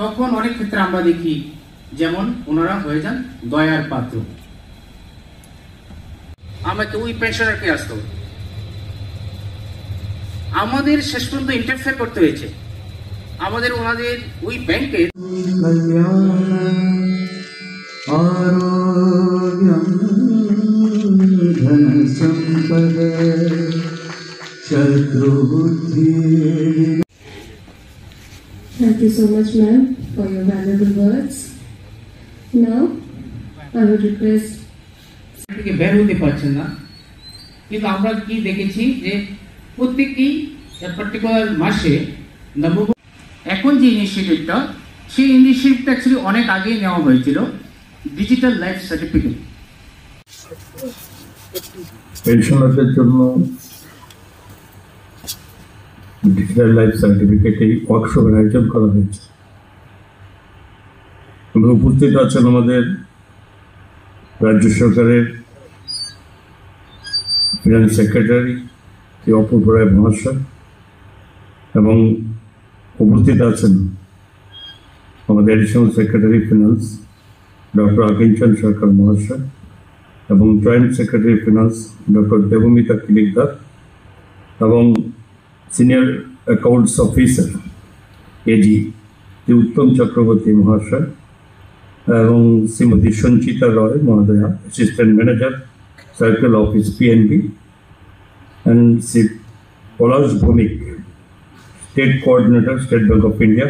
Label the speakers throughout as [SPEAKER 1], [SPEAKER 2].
[SPEAKER 1] তখন অনেক ক্ষেত্রে আমরা দেখি যেমন ওনারা হয়ে যান দয়ার পাত্র, আমাকে ওই পেনশনারকে আসতে হবে, আমাদের শেষ পর্যন্ত ইন্টারফেয়ার করতে হয়েছে, আমাদের ওনাদের ওই ব্যাংকের
[SPEAKER 2] Thank you so much, ma'am, for your valuable words. Now, I would request.
[SPEAKER 1] থেকে বের হতে পারছেন না, কিন্তু আমরা কি দেখেছি যে প্রত্যেকই পার্টিকুলার মাসে এখন যে ইনিশিয়েটিভটা, সেই ইনিশিয়েটিভটা অ্যাকচুয়ালি অনেক আগেই নেওয়া হয়েছিল, ডিজিটাল লাইফ সার্টিফিকেট।
[SPEAKER 3] পেনশনারদের জন্য ডিজিটাল লাইফ সার্টিফিকেট এই ওয়ার্কশপের আয়োজন করা হয়েছে। উপস্থিত আছেন আমাদের রাজ্য সরকারের ফিনান্স সেক্রেটারি শ্রী অপূর্ব রায় মহাশয়, এবং উপস্থিত আছেন আমাদের additional secretary finance doctor Akinchan Sarkar মহাশয়, এবং joint secretary finance doctor Debmita Kilikdar, এবং senior accounts officer AG Shri Uttam Chakraborty মহাশয়, এবং শ্রীমতী সঞ্চিতা রয় মহোদয়া, assistant manager circle office PNB, and Sri Polash Bhumik, State Coordinator, State Bank of India,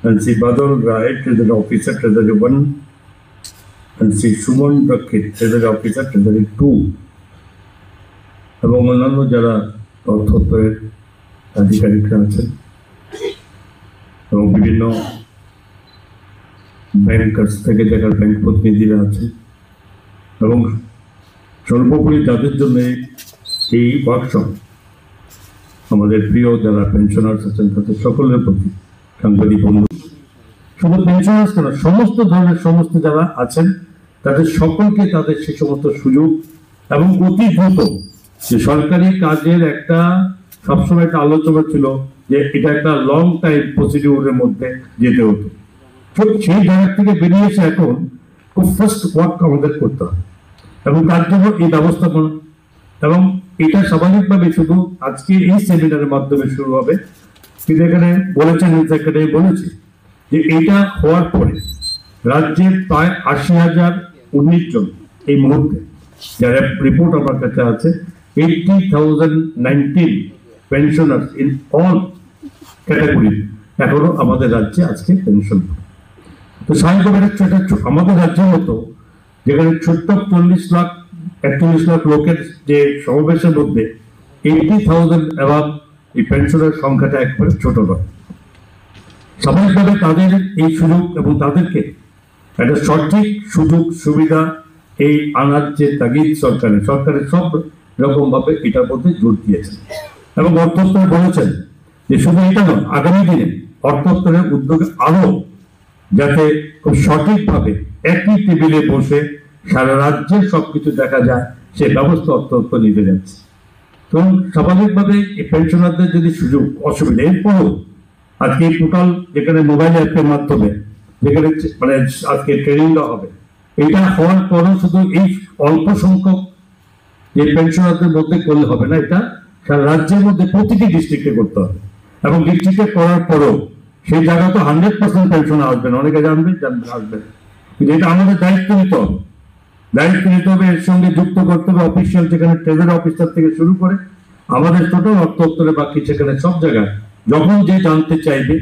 [SPEAKER 3] and Sri Badal Rai, Treasury Officer, Treasury 1, and Sri Shuman Rakit, Treasury Officer, Treasury 2, এবং অন্যান্য যারা অর্থ দপ্তরের আধিকারিকরা আছেন এবং বিভিন্ন ব্যাংকার্স থেকে যারা ব্যাংক প্রতিনিধিরা আছেন, এবং সর্বোপরি যাদের জন্য এই ওয়ার্কশপ, আমাদের প্রিয় যারা পেনশনার্স আছেন তাদের সকলের প্রতি সাংবাদিক বন্ধু, শুধু পেনশনার্স কেন, সমস্ত ধরনের সমস্ত যারা আছেন তাদের সকলকে তাদের সে সমস্ত সুযোগ, এবং অতি দ্রুত যে সরকারি কাজের একটা সবসময় একটা আলোচনা ছিল যে এটা একটা লং টাইম প্রসিডিউরের মধ্যে যেতে হতো, সেই জায়গা থেকে বেরিয়ে এসে এখন খুব ফার্স্ট ওয়ার্ক আমাদের করতে হবে, এবং তার জন্য এই ব্যবস্থাপনা, এবং এটা স্বাভাবিকভাবে শুধু আজকে এই সেমিনারের মাধ্যমে শুরু হবে, কিন্তু এখানে বলেছেন সেক্রেটারি বলেছে যে এটা হওয়ার পরে রাজ্যে প্রায় 80,019 জন এই মুহূর্তে, যারা রিপোর্ট আমার কাছে আছে, 80,019 পেনশনার্স ইন অল ক্যাটাগরি এখনো আমাদের রাজ্যে আজকে পেনশন। তো স্বাভাবিকভাবে আমাদের রাজ্যের মতো যেখানে ছোট্ট 41 লাখ লোকের যে সমাবেশের মধ্যে 80,000 অ্যাভাব এই পেনশনের সংখ্যাটা একবারে ছোট নয়। স্বাভাবিকভাবে তাদের এই সুযোগ এবং তাদেরকে একটা সঠিক সুযোগ সুবিধা এই আনার যে তাগিদ সরকারের সব রকম ভাবে এটার মধ্যে জোর দিয়েছেন, এবং অর্থ দপ্তর বলেছেন যে শুধু এটা নয়, আগামী দিনে অর্থ দপ্তরের উদ্যোগে আরো যাতে খুব সঠিকভাবে একই টেবিলে বসে সারা রাজ্যে সবকিছু দেখা যায় সে ব্যবস্থা অর্থ দপ্তর নিতে যাচ্ছে। তো স্বাভাবিকভাবে এই পেনশনারদের যদি সুযোগ অসুবিধা, এরপরও আজকে টোটাল যেখানে মোবাইল অ্যাপের মাধ্যমে যেখানে মানে আজকে ট্রেনিংটা হবে, এটা হওয়ার পরও শুধু এই অল্প সংখ্যক যে পেনশনারদের মধ্যে করলে হবে না, এটা সারা রাজ্যের মধ্যে প্রতিটি ডিস্ট্রিক্টে করতে হবে, এবং ডিস্ট্রিক্টে করার পরও সেই জায়গা তো 100% পেনশন আসবে না, অনেকে জানবে আসবে, কিন্তু এটা আমাদের দায়িত্ব নিতে হবে, এর সঙ্গে যুক্ত করতে হবে অফিসিয়াল, যেখানে ট্রেজারি অফিসার থেকে শুরু করে আমাদের টোটাল অর্থ দপ্তরে বাকি সেখানে সব জায়গায় যখন যে জানতে চাইবে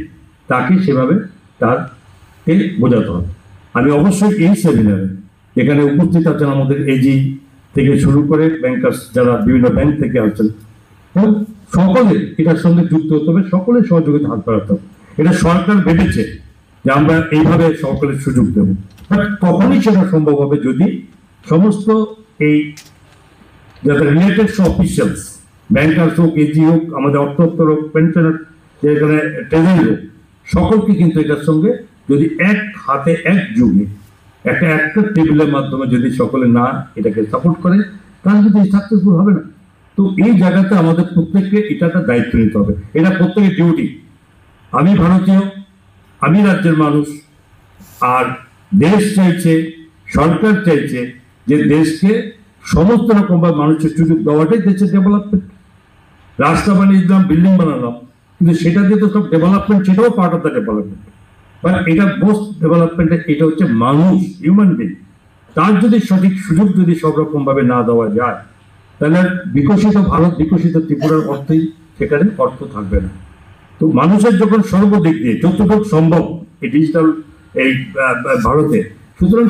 [SPEAKER 3] তাকে সেভাবে তারকে বোঝাতে হবে। আমি অবশ্যই এই সেমিনারে এখানে উপস্থিত আছেন আমাদের এজি থেকে শুরু করে ব্যাংকার্স যারা বিভিন্ন ব্যাংক থেকে আসছেন, সকলে এটার সঙ্গে যুক্ত হতে হবে, সকলে সহযোগিতা হাত বাড়াতে হবে। এটা সরকার ভেবেছে যে আমরা এইভাবে সকলের সুযোগ দেব, তখনই সেটা সম্ভব হবে যদি সমস্ত এই যাদের রিলেটেড অফিসিয়ালস, ব্যাংকার্স হোক, এজি হোক, আমাদের অর্থ দপ্তর হোক, পেনশনার যেখানে ট্রেজারি হোক, সকলকে কিন্তু এটার সঙ্গে যদি এক হাতে এক যুগে একটা টেবিলের মাধ্যমে যদি সকলে না এটাকে সাপোর্ট করে, তাহলে কিন্তু সাকসেসফুল হবে না। তো এই জায়গাতে আমাদের প্রত্যেককে এটা একটা দায়িত্ব নিতে হবে, এটা প্রত্যেকের ডিউটি। আমি ভারতীয়, আমি রাজ্যের মানুষ, আর দেশ চাইছে, সরকার চাইছে যে দেশকে সমস্ত রকম বা মানুষের সুযোগ দেওয়াটাই দেশের ডেভেলপমেন্ট। রাস্তা বানিয়ে দিলাম, বিল্ডিং বানালাম, কিন্তু সেটা দিয়ে তো সব ডেভেলপমেন্ট, সেটাও part of the development. But এটা মোস্ট ডেভেলপমেন্ট, এটা হচ্ছে মানুষ, হিউম্যান বিং। তার যদি সঠিক সুযোগ যদি সব রকম ভাবে না দেওয়া যায়, তাহলে বিকশিত ভারত, বিকশিত ত্রিপুরার অর্থই সেখানে অর্থ থাকবে না। তো মানুষের যখন সর্বদিক দিয়ে যতটুকু সম্ভব এই ডিজিটাল এই ভারতে, সুতরাং